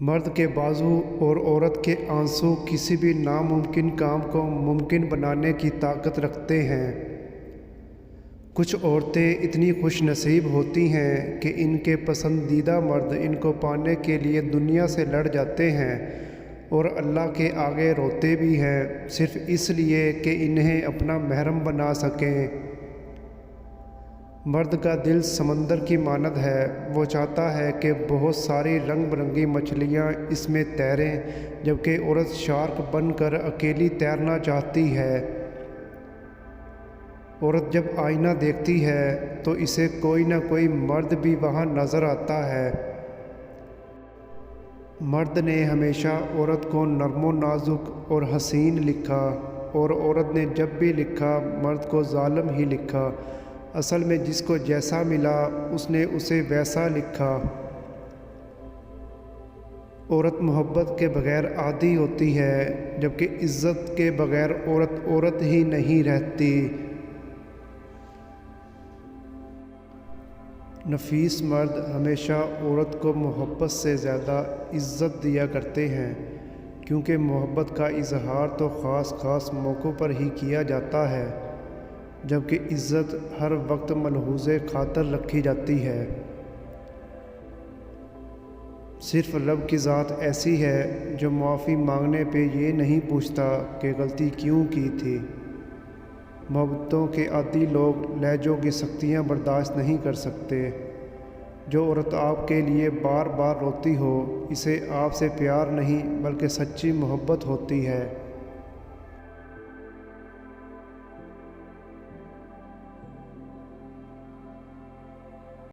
مرد کے بازو اور عورت کے آنسو کسی بھی ناممکن کام کو ممکن بنانے کی طاقت رکھتے ہیں۔ کچھ عورتیں اتنی خوش نصیب ہوتی ہیں کہ ان کے پسندیدہ مرد ان کو پانے کے لیے دنیا سے لڑ جاتے ہیں اور اللہ کے آگے روتے بھی ہیں، صرف اس لیے کہ انہیں اپنا محرم بنا سکیں۔ مرد کا دل سمندر کی مانند ہے، وہ چاہتا ہے کہ بہت ساری رنگ برنگی مچھلیاں اس میں تیریں، جبکہ عورت شارک بن کر اکیلی تیرنا چاہتی ہے۔ عورت جب آئینہ دیکھتی ہے تو اسے کوئی نہ کوئی مرد بھی وہاں نظر آتا ہے۔ مرد نے ہمیشہ عورت کو نرم و نازک اور حسین لکھا، اور عورت نے جب بھی لکھا مرد کو ظالم ہی لکھا۔ اصل میں جس کو جیسا ملا اس نے اسے ویسا لکھا۔ عورت محبت کے بغیر عادی ہوتی ہے، جبکہ عزت کے بغیر عورت عورت ہی نہیں رہتی۔ نفیس مرد ہمیشہ عورت کو محبت سے زیادہ عزت دیا کرتے ہیں، کیونکہ محبت کا اظہار تو خاص خاص موقعوں پر ہی کیا جاتا ہے، جبکہ عزت ہر وقت ملحوظ خاطر رکھی جاتی ہے۔ صرف رب کی ذات ایسی ہے جو معافی مانگنے پہ یہ نہیں پوچھتا کہ غلطی کیوں کی تھی۔ محبتوں کے عادی لوگ لہجوں کی سختیاں برداشت نہیں کر سکتے۔ جو عورت آپ کے لیے بار بار روتی ہو، اسے آپ سے پیار نہیں بلکہ سچی محبت ہوتی ہے۔